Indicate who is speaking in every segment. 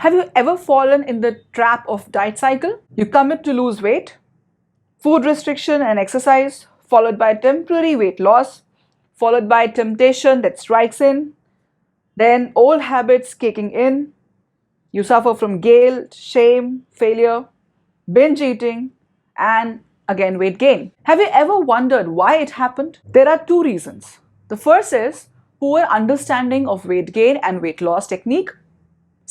Speaker 1: Have you ever fallen in the trap of diet cycle? You commit to lose weight, food restriction and exercise, followed by temporary weight loss, followed by temptation that strikes in, then old habits kicking in. You suffer from guilt, shame, failure, binge eating, and again weight gain. Have you ever wondered why it happened? There are two reasons. The first is poor understanding of weight gain and weight loss technique.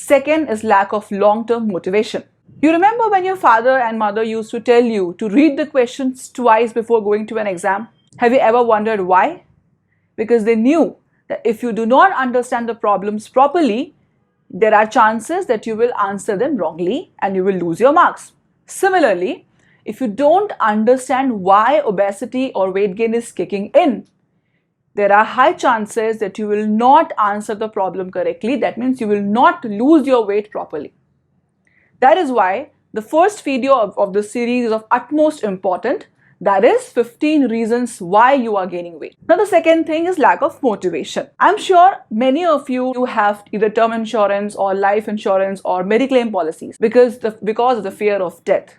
Speaker 1: Second is lack of long-term motivation. You remember when your father and mother used to tell you to read the questions twice before going to an exam? Have you ever wondered why? Because they knew that if you do not understand the problems properly, there are chances that you will answer them wrongly and you will lose your marks. Similarly, if you don't understand why obesity or weight gain is kicking in, there are high chances that you will not answer the problem correctly. That means you will not lose your weight properly. That is why the first video of the series is of utmost importance. That is 15 reasons why you are gaining weight. Now the second thing is lack of motivation. I'm sure many of you have either term insurance or life insurance or Mediclaim policies because of the fear of death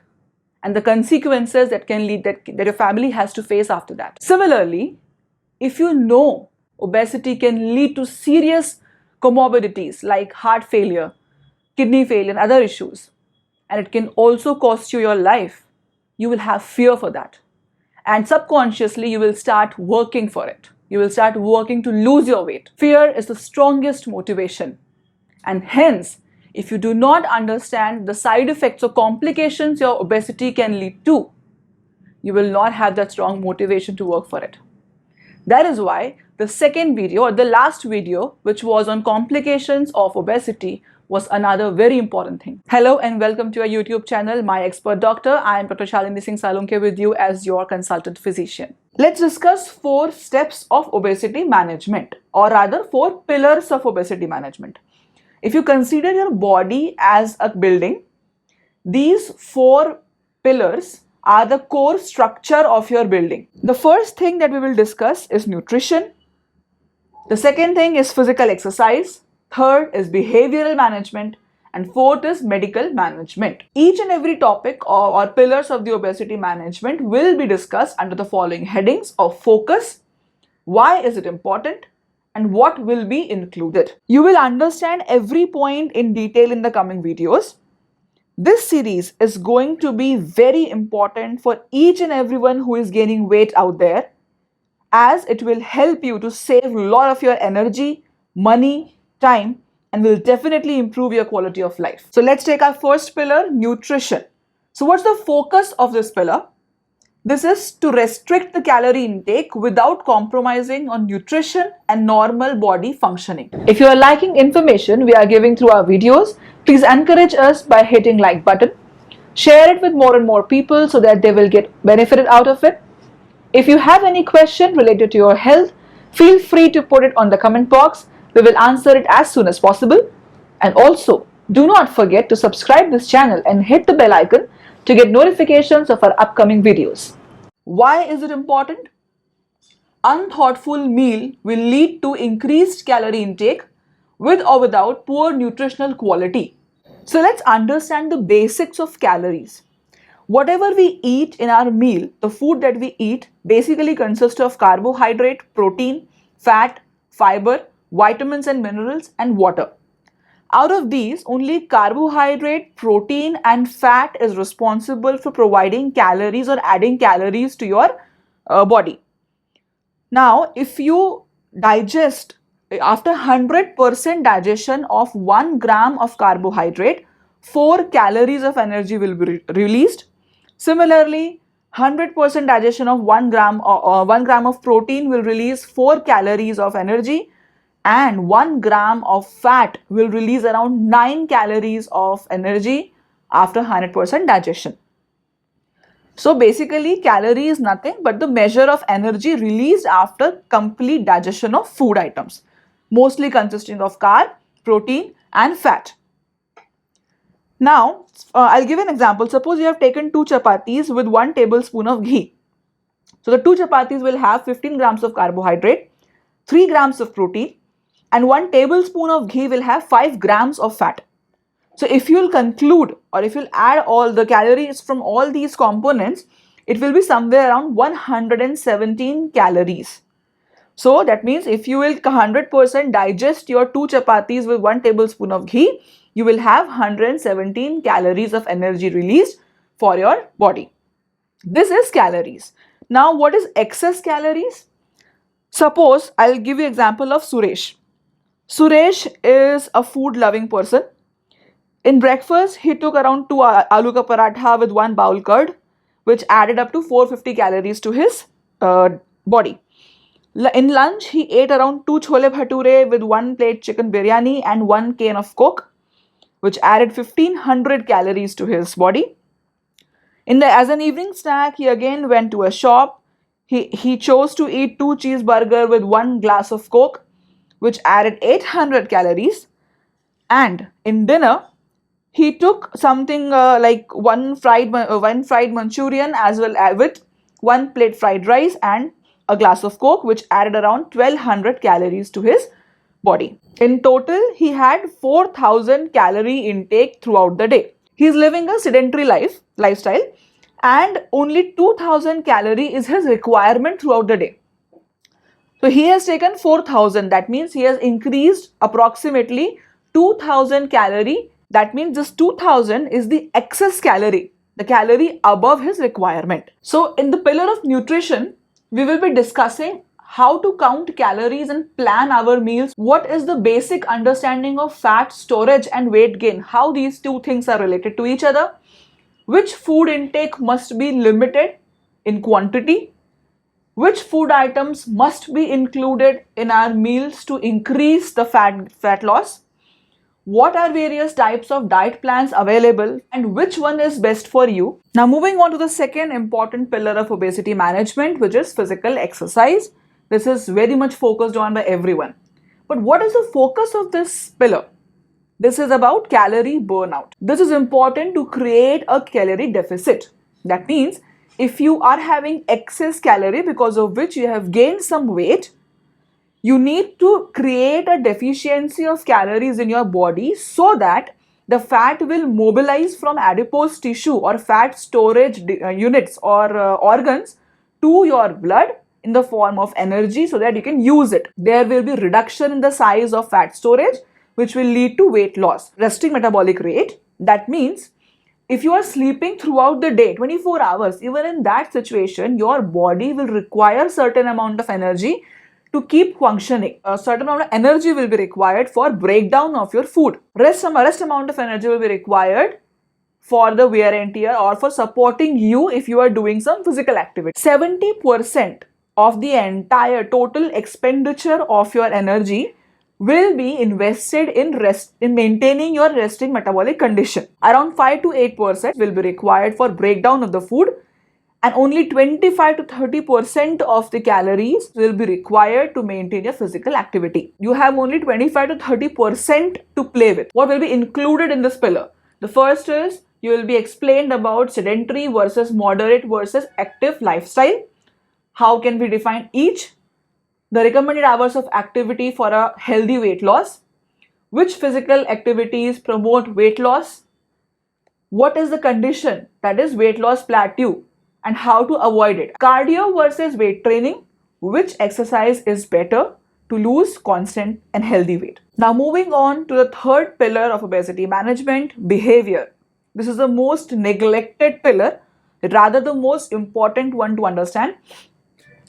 Speaker 1: and the consequences that can lead that your family has to face after that. Similarly, if you know obesity can lead to serious comorbidities like heart failure, kidney failure and other issues, and it can also cost you your life, you will have fear for that. And subconsciously, you will start working for it. You will start working to lose your weight. Fear is the strongest motivation. And hence, if you do not understand the side effects or complications your obesity can lead to, you will not have that strong motivation to work for it. That is why the second video or the last video, which was on complications of obesity, was another very important thing. Hello and welcome to our YouTube channel, My Expert Doctor. I am Dr. Shalini Singh Salunke with you as your consultant physician. Let's discuss 4 steps of obesity management, or rather 4 pillars of obesity management. If you consider your body as a building, these 4 pillars are the core structure of your building. The first thing that we will discuss is nutrition. The second thing is physical exercise. Third is behavioral management. And fourth is medical management. Each and every topic or pillars of the obesity management will be discussed under the following headings of focus, why is it important, and what will be included. You will understand every point in detail in the coming videos. This series is going to be very important for each and everyone who is gaining weight out there, as it will help you to save a lot of your energy, money, time, and will definitely improve your quality of life. So let's take our first pillar, nutrition. So what's the focus of this pillar? This is to restrict the calorie intake without compromising on nutrition and normal body functioning. If you are liking information we are giving through our videos, please encourage us by hitting like button. Share it with more and more people so that they will get benefited out of it. If you have any question related to your health, feel free to put it on the comment box. We will answer it as soon as possible. And also, do not forget to subscribe this channel and hit the bell icon to get notifications of our upcoming videos. Why is it important? Unthoughtful meal will lead to increased calorie intake with or without poor nutritional quality. So let's understand the basics of calories. Whatever we eat in our meal, the food that we eat basically consists of carbohydrate, protein, fat, fiber, vitamins and minerals, and water. Out of these, only carbohydrate, protein and fat is responsible for providing calories or adding calories to your body. Now, if you digest, after 100% digestion of 1 gram of carbohydrate, 4 calories of energy will be released. Similarly, 100% digestion of 1 gram of protein will release 4 calories of energy, and 1 gram of fat will release around 9 calories of energy after 100% digestion. So basically, calorie is nothing but the measure of energy released after complete digestion of food items, mostly consisting of carb, protein and fat. Now, I'll give an example. Suppose you have taken 2 chapatis with 1 tablespoon of ghee. So the 2 chapatis will have 15 grams of carbohydrate, 3 grams of protein, and 1 tablespoon of ghee will have 5 grams of fat. So if you'll conclude, or if you'll add all the calories from all these components, it will be somewhere around 117 calories. So that means if you will 100% digest your 2 chapatis with 1 tablespoon of ghee, you will have 117 calories of energy released for your body. This is calories. Now what is excess calories? Suppose I'll give you example of Suresh. Suresh is a food loving person. In breakfast, he took around 2 aloo ka paratha with 1 bowl curd, which added up to 450 calories to his body. In lunch, he ate around 2 chole bhature with 1 plate chicken biryani and 1 can of coke, which added 1500 calories to his body. As an evening snack, he again went to a shop. He chose to eat 2 cheeseburger with 1 glass of coke, which added 800 calories. And in dinner, he took something like one fried Manchurian as well with 1 plate fried rice and a glass of coke, which added around 1200 calories to his body. In total, he had 4000 calorie intake throughout the day. He is living a sedentary lifestyle, and only 2000 calorie is his requirement throughout the day. So he has taken 4000. That means he has increased approximately 2000 calorie. That means this 2000 is the excess calorie, the calorie above his requirement. So in the pillar of nutrition, we will be discussing how to count calories and plan our meals. What is the basic understanding of fat storage and weight gain? How these two things are related to each other? Which food intake must be limited in quantity? Which food items must be included in our meals to increase the fat loss? What are various types of diet plans available and which one is best for you? Now moving on to the second important pillar of obesity management, which is physical exercise. This is very much focused on by everyone. But what is the focus of this pillar? This is about calorie burnout. This is important to create a calorie deficit. That means if you are having excess calorie because of which you have gained some weight, you need to create a deficiency of calories in your body so that the fat will mobilize from adipose tissue or fat storage units or organs to your blood in the form of energy so that you can use it. There will be reduction in the size of fat storage, which will lead to weight loss. Resting metabolic rate, that means if you are sleeping throughout the day, 24 hours, even in that situation, your body will require certain amount of energy to keep functioning. A certain amount of energy will be required for breakdown of your food. Rest amount of energy will be required for the wear and tear or for supporting you if you are doing some physical activity. 70% of the entire total expenditure of your energy will be invested in maintaining your resting metabolic condition. Around 5 to 8% will be required for breakdown of the food, and only 25 to 30% of the calories will be required to maintain your physical activity. You have only 25 to 30% to play with. What will be included in this pillar? The first is you will be explained about sedentary versus moderate versus active lifestyle. How can we define each? The recommended hours of activity for a healthy weight loss. Which physical activities promote weight loss? What is the condition that is weight loss plateau and how to avoid it? Cardio versus weight training. Which exercise is better to lose constant and healthy weight? Now moving on to the third pillar of obesity management, behavior. This is the most neglected pillar, rather the most important one to understand.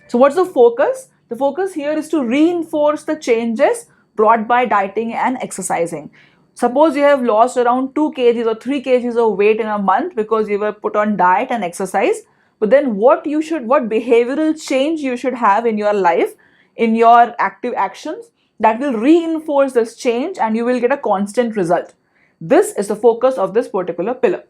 Speaker 1: So what's the focus? The focus here is to reinforce the changes brought by dieting and exercising. Suppose you have lost around 2 kgs or 3 kgs of weight in a month because you were put on diet and exercise. But then what behavioral change you should have in your life, in your active actions that will reinforce this change and you will get a constant result. This is the focus of this particular pillar.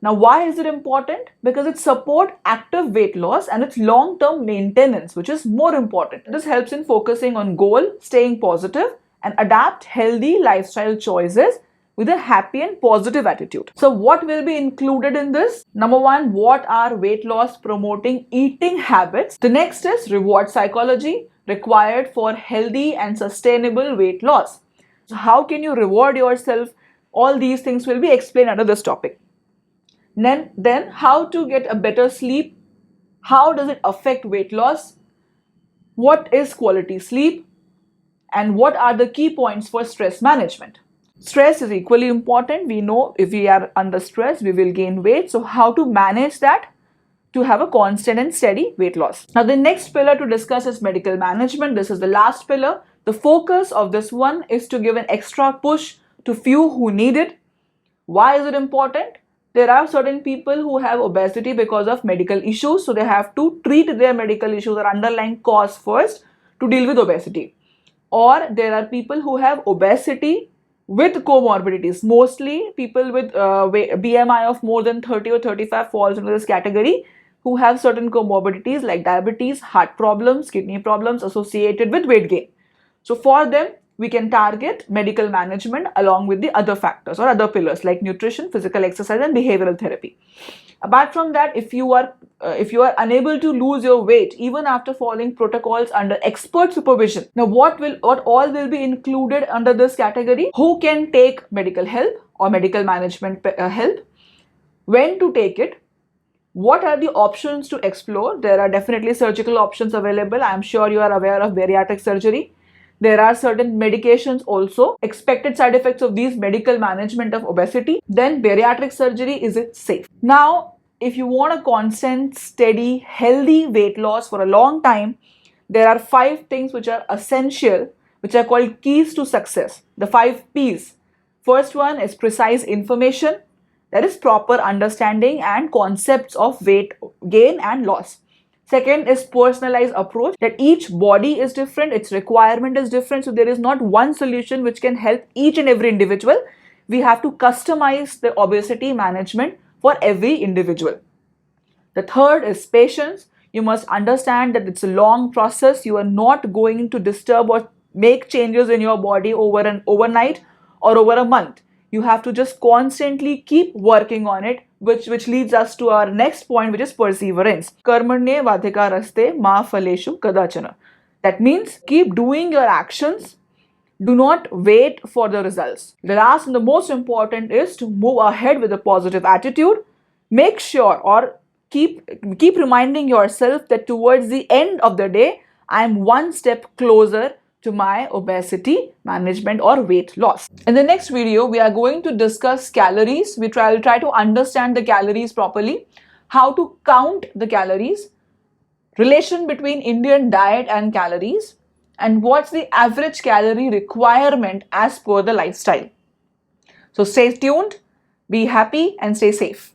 Speaker 1: Now, why is it important? Because it supports active weight loss and its long-term maintenance, which is more important. This helps in focusing on goal, staying positive, and adapt healthy lifestyle choices with a happy and positive attitude. So what will be included in this? Number one, what are weight loss promoting eating habits? The next is reward psychology required for healthy and sustainable weight loss. So how can you reward yourself All these things will be explained under this topic. Then how to get a better sleep, how does it affect weight loss, what is quality sleep, and what are the key points for stress management. Stress is equally important. We know if we are under stress, we will gain weight. So how to manage that to have a constant and steady weight loss. Now the next pillar to discuss is medical management. This is the last pillar. The focus of this one is to give an extra push to few who need it. Why is it important? There are certain people who have obesity because of medical issues. So they have to treat their medical issues or underlying cause first to deal with obesity. Or there are people who have obesity with comorbidities. Mostly people with BMI of more than 30 or 35 falls into this category, who have certain comorbidities like diabetes, heart problems, kidney problems associated with weight gain. So for them, we can target medical management along with the other factors or other pillars like nutrition, physical exercise, and behavioral therapy. Apart from that, if you are unable to lose your weight even after following protocols under expert supervision, now what all will be included under this category? Who can take medical help or medical management help? When to take it? What are the options to explore? There are definitely surgical options available. I am sure you are aware of bariatric surgery. There are certain medications also. Expected side effects of these medical management of obesity. Then bariatric surgery, is it safe? Now, if you want a constant, steady, healthy weight loss for a long time, there are 5 things which are essential, which are called keys to success. The 5 P's. First one is precise information. That is proper understanding and concepts of weight gain and loss. Second is personalized approach, that each body is different, its requirement is different. So there is not one solution which can help each and every individual. We have to customize the obesity management for every individual. The third is patience. You must understand that it's a long process. You are not going to disturb or make changes in your body overnight or over a month. You have to just constantly keep working on it, which leads us to our next point, which is perseverance. Karmanye vadhika raste ma phaleshu kadachana. That means keep doing your actions. Do not wait for the results. The last and the most important is to move ahead with a positive attitude. Make sure or keep reminding yourself that towards the end of the day, I am one step closer to my obesity management or weight loss. In the next video, we are going to discuss calories. We'll try to understand the calories properly, how to count the calories, relation between Indian diet and calories, and what's the average calorie requirement as per the lifestyle. So stay tuned, be happy, and stay safe.